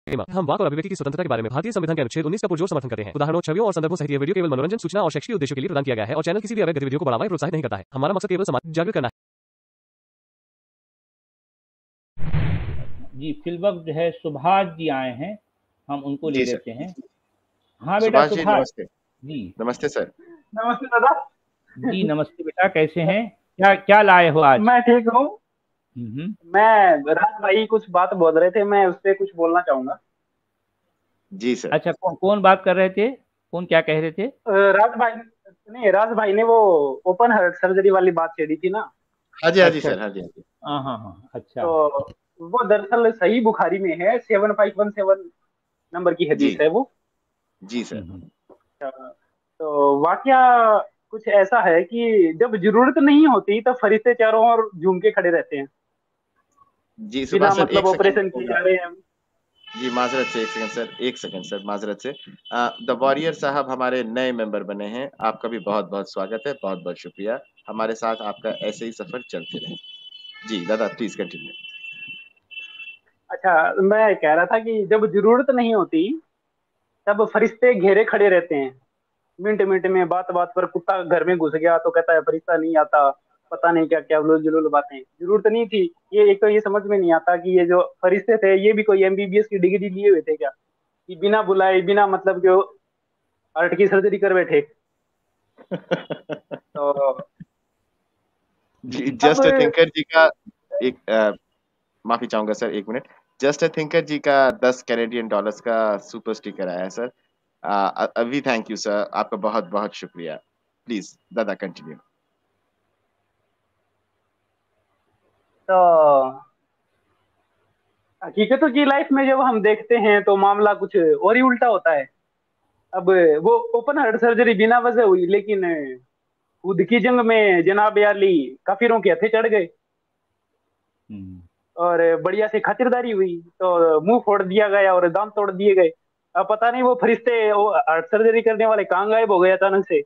हम वाक और अभिव्यक्ति की स्वतंत्रता के बारे में भारतीय संविधान के अनुच्छेद 19 का पुरजोर समर्थन करते हैं। उदाहरणों, छवियों और संदर्भों सहित यह वीडियो केवल मनोरंजन, सूचना और शैक्षिक उद्देश्यों के लिए प्रदान किया गया है और चैनल किसी भी अवैध गतिविधियों को बढ़ावा या प्रोत्साहित नहीं करता है। हमारा मकसद केवल समाज जागरूक करना है। जी, फिलवक्त जो है सुभाष जी आए हैं, हम उनको ले जी सर। लेते हैं। हाँ बेटा सुभाष जी सुभाष नमस्ते। जी। नमस्ते सर। नमस्ते दादा। जी नमस्ते बेटा, कैसे हैं? क्या क्या लाए हो आज? मैं ठीक हूँ। मैं राज भाई कुछ बात बोल रहे थे, मैं उससे कुछ बोलना चाहूंगा। जी सर। अच्छा, कौन बात कर रहे थे? कौन क्या कह रहे थे? राज भाई ने वो ओपन हार्ट सर्जरी वाली बात छेड़ी थी ना। हाँ जी, हाँ जी सर, हाँ जी, हाँ जी। हाँ अच्छा। तो वो दरअसल सही बुखारी में है, 7517 नंबर की हदीस है वो। जी सर। तो वाकया कुछ ऐसा है कि जब जरूरत नहीं होती तब फरिश्ते चारों ओर झूम के खड़े रहते हैं। जी बिना सुभाष सर, मतलब एक ऑपरेशन सेकंड किए जा रहे हैं। जी माजरत से एक सेकंड सर, माजरत से। द वॉरियर साहब हमारे नए मेंबर बने हैं, आपका भी बहुत बहुत स्वागत है, बहुत बहुत शुक्रिया। हमारे साथ आपका ऐसे ही सफर चलते रहे। जी दादा प्लीज कंटिन्यू। अच्छा, मैं कह रहा था कि जब जरूरत नहीं होती तब फरिश्ते घेरे खड़े रहते हैं। मिनट मिनट में बात बात पर कुत्ता घर में घुस गया तो कहता है फरिश्ता नहीं आता, पता नहीं क्या क्या उलूल जुलूल बातें। जरूरत नहीं थी। ये एक तो ये समझ में नहीं आता कि ये जो फरिश्ते थे ये भी कोई एमबीबीएस की डिग्री लिए हुए थे क्या, कि बिना बुलाए बिना मतलब जो हार्ट की सर्जरी कर बैठे। तो जी जस्ट अ थिंकर जी का एक माफी चाहूंगा सर, एक मिनट। जस्ट अ थिंकर जी का 10 कैनेडियन डॉलर्स का सुपर स्टिकर आया है सर। अभी थैंक यू सर, आपका बहुत बहुत शुक्रिया। प्लीज दादा कंटिन्यू। तो हकीकतों की लाइफ में जब हम देखते हैं तो मामला कुछ और ही उल्टा होता है। अब वो ओपन हार्ट सर्जरी बिना वजह हुई, लेकिन खुद की जंग में जनाब अली काफिरों के हथे चढ़ गए और बढ़िया से खातिरदारी हुई तो मुंह फोड़ दिया गया और दांत तोड़ दिए गए। अब पता नहीं वो फरिश्ते वो हार्ट सर्जरी करने वाले कहाँ गायब हो गए अचानक से,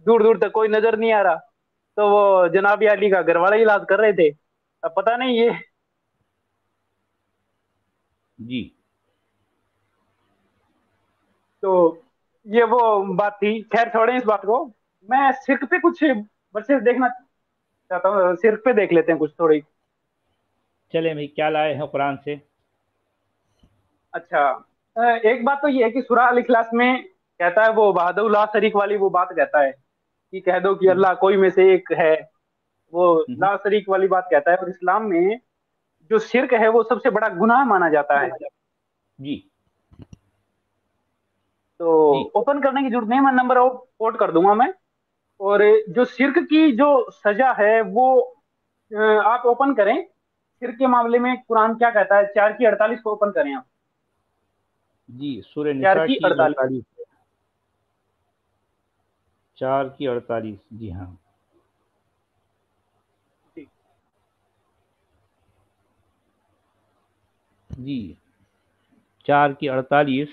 दूर दूर तक कोई नजर नहीं आ रहा। तो वो जनाब अली का घर वाला इलाज कर रहे थे। अब पता नहीं ये जी। तो ये वो बात थी। खैर छोड़ें इस बात को। मैं सिर्क पे कुछ वर्सेस देखना चाहता हूँ, सिर्क पे देख लेते हैं कुछ थोड़ी। चले भाई, क्या लाए हैं कुरान से? अच्छा, एक बात तो ये है कि सूरह अल इखलास में कहता है, वो वहदहु ला शरीक वाली वो बात कहता है कि कह दो कि अल्लाह कोई में से एक है, वो ला शरीक वाली बात कहता है। और इस्लाम में जो शिर्क है वो सबसे बड़ा गुनाह माना जाता है। जी। तो ओपन करने की जरूरत नहीं, मैं नंबर कोट कर दूंगा मैं। और जो शिर्क की जो सजा है वो आप ओपन करें। शिर्क के मामले में कुरान क्या कहता है, 4 की 48 को ओपन करें आप। जी, सूरह 4 निसा की की 48। 4 की 48। जी हाँ जी, 4 की 48।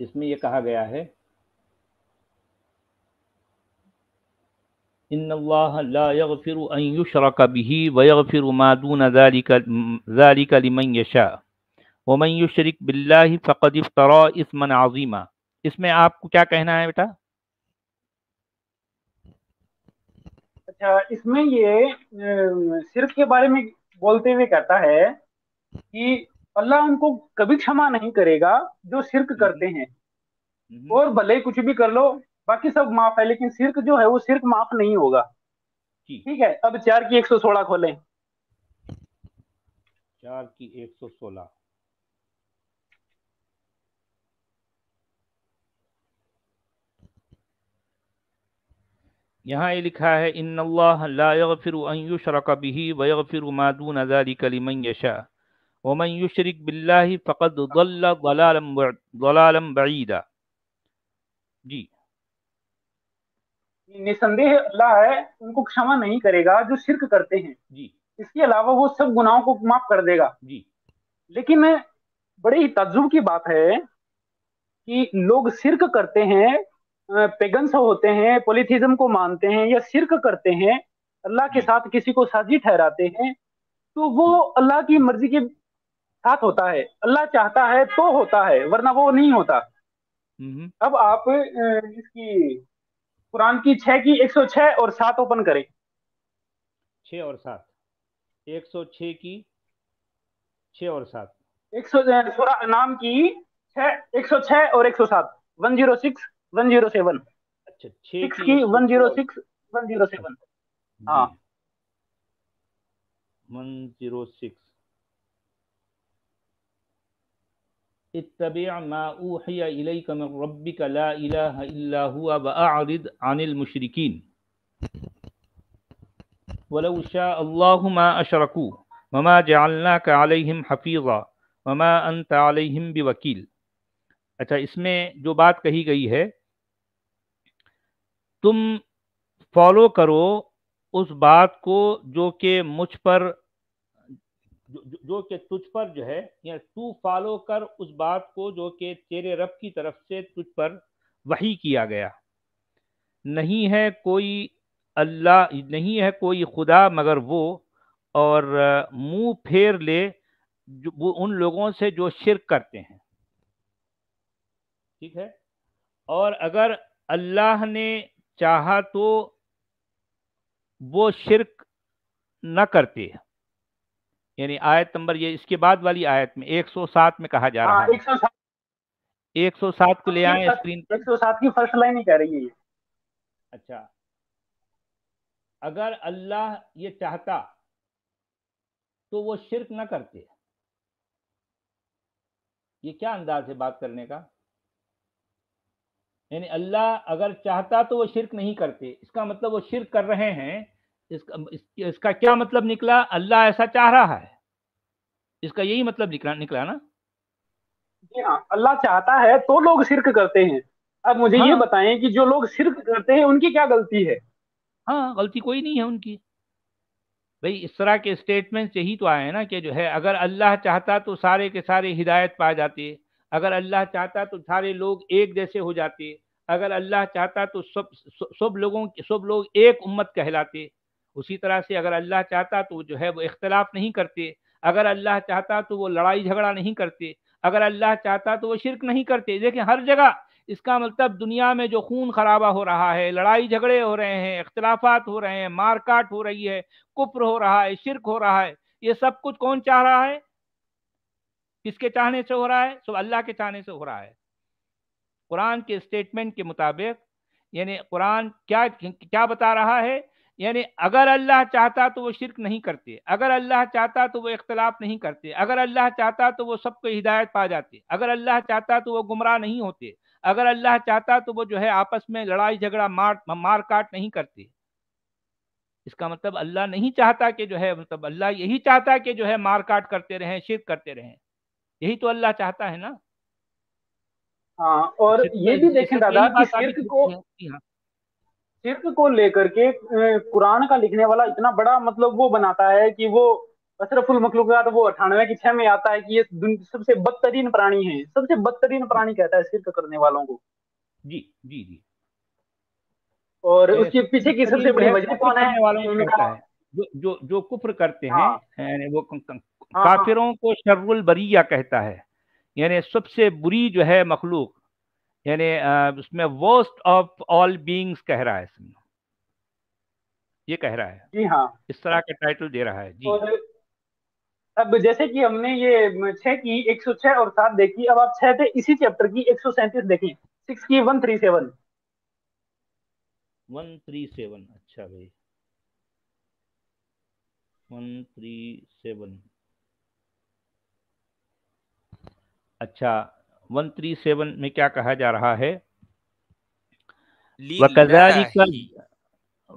इसमें ये कहा गया है, इन्नल्लाह ला यगफिरु अन युशरक बिही व यगफिरु मा दून ज़ालिका लिमन यशा व मन युशरिक बिल्लाहि फ़क़द इफ्तरा इस्मन अज़ीमा। इसमें आपको क्या कहना है बेटा? अच्छा, इसमें ये शिर्क के बारे में बोलते हुए कहता है कि अल्लाह उनको कभी क्षमा नहीं करेगा जो शिर्क करते हैं। और भले ही कुछ भी कर लो बाकी सब माफ है, लेकिन शिर्क जो है वो शिर्क माफ नहीं होगा। ठीक है, अब 4 की 116 खोलें। 4 की 116। यहाँ ये लिखा है, इन्नल्लाह ला यगफिरु अन युशरक बिही व यगफिरु मा दून ज़ालिका लिमन यशा व मन युशरिक बिल्लाहि फ़क़द ضल ضलालन बईदा। जी, निसंदेह अल्लाह है उनको क्षमा नहीं करेगा जो शिर्क करते हैं। जी, इसके अलावा वो सब गुनाहों को माफ कर देगा। जी। लेकिन बड़े ही ताज्जुब की बात है कि लोग शिर्क करते हैं, पेगन्स होते हैं, पॉलीथिज्म को मानते हैं या शिर्क करते हैं, अल्लाह के साथ किसी को साझी ठहराते हैं, तो वो अल्लाह की मर्जी के साथ होता है, अल्लाह चाहता है तो होता है, वरना वो नहीं होता। अब आप इसकी कुरान की 6 की 106 और 7 ओपन करें। 6 और 7, 106 की 6 और 7, 100 सूरा नाम की 106 और 107, 106 107, अच्छा 6 6 की की 106 और 106 107। जी हाँ 106 इत्तबि' मा ऊहिया इलैका मिन रब्बिका ला इलाहा इल्ला हुवा वअ'रिद अनिल मुशरिकीन वलौ शाअ अल्लाहु मा अशरकू वमा जअलनाका अलैहिम हफीज़ा वमा अंत अलैहिम बिवकील। अच्छा, इसमें जो बात कही गई है, तुम फॉलो करो उस बात को जो कि मुझ पर जो कि तुझ पर जो है, या तू फॉलो कर उस बात को जो कि तेरे रब की तरफ से तुझ पर वही किया गया। नहीं है कोई अल्लाह, नहीं है कोई खुदा मगर वो, और मुंह फेर ले वो उन लोगों से जो शिरक करते हैं। ठीक है, और अगर अल्लाह ने चाहा तो वो शिरक न करते। यानी आयत नंबर, ये इसके बाद वाली आयत में 107 में कहा जा रहा हाँ है। 107 107 को ले की आए स्क्रीन पर। 107 की फर्स्ट लाइन ही कह रही है ये। अच्छा, अगर अल्लाह ये चाहता तो वो शिरक न करते। ये क्या अंदाज है बात करने का? यानी अल्लाह अगर चाहता तो वो शिरक नहीं करते, इसका मतलब वो शिरक कर रहे हैं। इसका क्या मतलब निकला? अल्लाह ऐसा चाह रहा है, इसका यही मतलब निकला ना? जी हाँ, अल्लाह चाहता है तो लोग शिरक करते हैं। अब मुझे ये हाँ बताएं कि जो लोग शिरक करते हैं उनकी क्या गलती है? हाँ, गलती कोई नहीं है उनकी। भाई इस तरह के स्टेटमेंट यही तो आए हैं ना कि जो है, अगर अल्लाह चाहता तो सारे के सारे हिदायत पा जाते, अगर अल्लाह चाहता तो सारे लोग एक जैसे हो जाते, अगर अल्लाह चाहता तो सब लोग एक उम्मत कहलाते। उसी तरह से अगर अल्लाह चाहता तो जो है वो इख्तलाफ नहीं करते, अगर अल्लाह चाहता तो वो लड़ाई झगड़ा नहीं करते, अगर अल्लाह चाहता तो वो शिरक नहीं करते। देखिए हर जगह इसका मतलब दुनिया में जो खून खराबा हो रहा है, लड़ाई झगड़े हो रहे हैं, इख्तलाफात हो रहे हैं, मारकाट हो रही है, कुफ्र हो रहा है, शिरक हो रहा है, ये सब कुछ कौन चाह रहा है? किसके चाहने से हो रहा है? सब अल्लाह के चाहने से हो रहा है। कुरान के स्टेटमेंट के मुताबिक, यानी कुरान क्या क्या बता रहा है? यानी अगर अल्लाह चाहता तो वो शिरक नहीं करते, अगर अल्लाह चाहता तो वो इख्तलाफ नहीं करते, अगर अल्लाह चाहता तो वो सबको हिदायत पा जाते, अगर अल्लाह चाहता तो वो गुमराह नहीं होते, अगर अल्लाह चाहता तो वो जो है आपस में लड़ाई झगड़ा मार काट नहीं करते। इसका मतलब अल्लाह नहीं चाहता कि जो है, मतलब अल्लाह यही चाहता कि जो है मार काट करते रहें, शिरक करते रहें। यही तो अल्लाह चाहता है ना। हाँ, और इससे तो ये भी इससे देखें तो दादा यही कि बात साबित होती है। जी हाँ। शिर्क को लेकर के कुरान का लिखने वाला इतना बड़ा मतलब वो बनाता है कि वो अशरफुल मखलूकात, वो 98 की 6 में आता है कि ये सबसे बदतरीन प्राणी है, सबसे बदतरीन प्राणी कहता है शिर्क करने वालों को। जी जी जी, और यानी उसके सबसे पीछे की बदतरीन सबसे जो बड़ी है वजह कुफ्र कौन है करने वालों कि को उनका। कहता है। जो कुफ्र करते हैं, हाँ यानी वो हाँ हाँ काफिरों को शर्रुल बरिया कहता है, यानी सबसे बुरी जो है मखलूक, यानी उसमें वर्स्ट ऑफ ऑल बीइंग्स कह रहा है इसमें, ये कह रहा है, जी हाँ। इस तरह का टाइटल दे रहा है जी। और अब जैसे कि हमने ये 6 की 106 और 7 देखी, अब आप 6 थे इसी चैप्टर की 137 देखें, 6 की 137। 137, अच्छा भाई 137, अच्छा 137 में क्या कहा जा रहा है? वकज़ालिका लिल्लाहि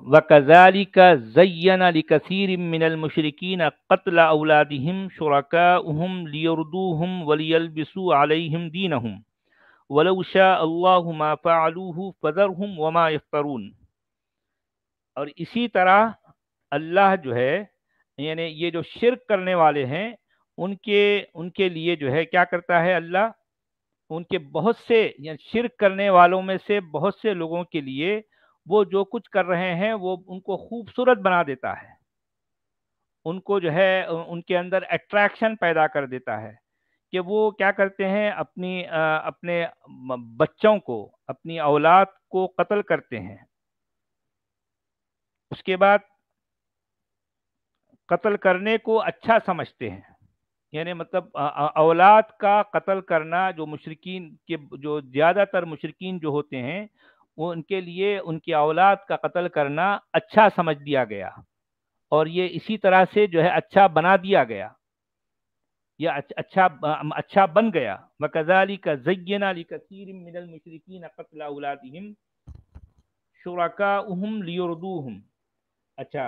वकज़ालिका ज़य्यना लिकसीरिम मिनल मुशरिकीन क़त्ल औलादिहिम शुरकाउहुम लियरदूहुम वलियल्बिसू अलैहिम दीनहुम वलौ शाअ अल्लाहु मा फ़अलूहु फ़ज़रहुम वमा यफ्तरून। और इसी तरह अल्लाह जो है, यानी ये जो शिरक करने वाले हैं उनके उनके लिए जो है क्या करता है अल्लाह? उनके बहुत से, या शिरक करने वालों में से बहुत से लोगों के लिए वो जो कुछ कर रहे हैं वो उनको खूबसूरत बना देता है, उनको जो है उनके अंदर अट्रैक्शन पैदा कर देता है, کہ وہ کیا کرتے ہیں اپنے بچوں کو، اپنی اولاد کو قتل کرتے ہیں، اس کے بعد قتل کرنے کو اچھا سمجھتے ہیں. یعنی مطلب اولاد کا قتل کرنا، جو مشرکین کے، جو زیادہ تر مشرکین جو ہوتے ہیں، وہ ان کے لیے ان کی اولاد کا قتل کرنا اچھا سمجھ دیا گیا، اور یہ اسی طرح سے جو ہے اچھا بنا دیا گیا، یا اچھا بن گیا. وَكَذَلِكَ زَيَّنَ لِكَثِيرٍ مِّنَ الْمُشْرِكِينَ قَتْلَ أَوْلَادِهِمْ شُرَكَاؤُهُمْ لِيُرْدُوهُمْ. اچھا،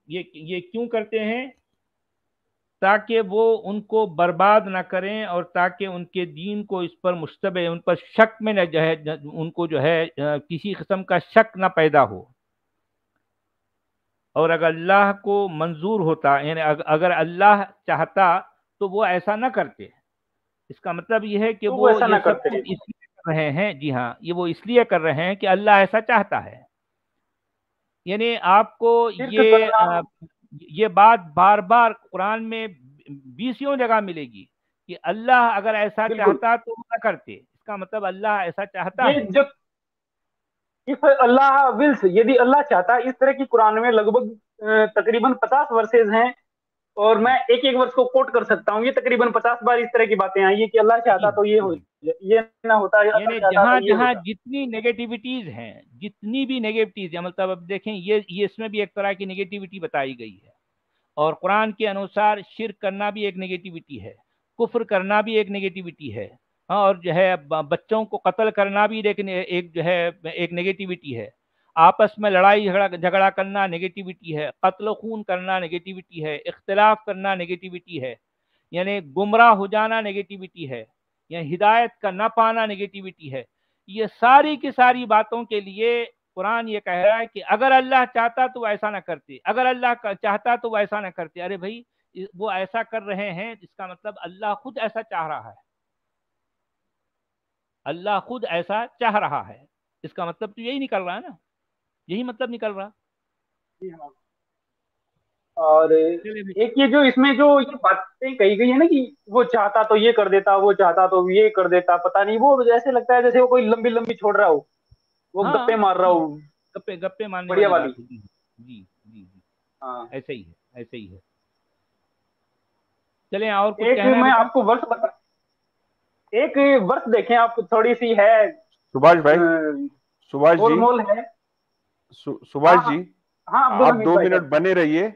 یہ کیوں کرتے ہیں؟ تاکہ وہ ان کو برباد نہ کریں، اور تاکہ ان کے دین کو اس پر مشتبہ، ان پر شک میں نہ جو ہے، ان کو جو ہے کسی قسم کا شک نہ پیدا ہو. اور اگر اللہ کو منظور ہوتا، یعنی اگر اللہ چاہتا تو وہ ایسا نہ کرتے. اس کا مطلب یہ ہے کہ وہ ایسا یہ نہ سب کرتے. کچھ اس لیے کر رہے ہیں. جی ہاں، یہ وہ اس لیے کر رہے ہیں کہ اللہ ایسا چاہتا ہے. یعنی آپ کو یہ بات بار بار قرآن میں 20 جگہ ملے گی کہ اللہ اگر ایسا چاہتا تو وہ نہ کرتے. اس کا مطلب اللہ ایسا چاہتا ہے. اللہ ولس، یدی اللہ چاہتا، اس طرح کی قرآن میں لگ بھگ تقریباً 50 ورسز ہیں، اور میں ایک ایک ورس کو کوٹ کر سکتا ہوں. یہ تقریباً 50 بار اس طرح کی باتیں آئی ہیں کہ اللہ چاہتا تو یہ نہ ہوتا. یعنی جہاں جہاں جتنی نیگیٹیوٹیز ہیں، جتنی بھی نیگیٹیوٹیز ہیں، مطلب اب دیکھیں یہ اس میں بھی ایک طرح کی نیگیٹیوٹی بتائی گئی ہے. اور قرآن کے انوسار شرک کرنا بھی ایک نیگیٹیوٹی ہے، کفر کرنا بھی ایک نیگیٹیوٹی ہے، اور جو ہے بچوں کو قتل کرنا بھی ایک جو ہے ایک نیگیٹیوٹی ہے. آپس میں لڑائی جھگڑا کرنا نیگیٹیوٹی ہے، قتل و خون کرنا نیگیٹیوٹی ہے، اختلاف کرنا نیگیٹیوٹی ہے، یعنی گمراہ ہو جانا نیگیٹیوٹی ہے، یعنی ہدایت کا نہ پانا نیگیٹیوٹی ہے. یہ ساری کی ساری باتوں کے لیے قرآن یہ کہہ رہا ہے کہ اگر اللہ چاہتا تو وہ ایسا نہ کرتے، اگر اللہ چاہتا تو وہ ایسا نہ کرتے. ارے بھائی، وہ ایسا کر رہے ہیں، جس کا مطلب اللہ خود ایسا چاہ رہا ہے. اللہ خود ایسا چاہ رہا ہے، اس کا مطلب تو یہی نکل رہا ہے نا، یہی مطلب نکل رہا. اور ایک یہ جو اس میں جو یہ باتیں کہی گئی ہے نا کہ وہ چاہتا تو یہ کر دیتا، وہ چاہتا تو یہ کر دیتا، پتہ نہیں، وہ ایسے لگتا ہے جیسے وہ کوئی لمبی لمبی چھوڑ رہا ہو، وہ گپے مار رہا ہو، گپے مارنے بڑھیا والی. جی جی جی، ہاں. ایسے ہی ہے، ایسے ہی ہے. چلیں، اور کچھ ایک کہنا میں ہے؟ آپ کو ورس بتا، ایک ورس دیکھیں آپ، تھوڑی سی ہے سبھاش بھائی، سبھاش گول جی، مول ہے. سبھاش جی، ہاں، آپ 2 منٹ بنے رہیے.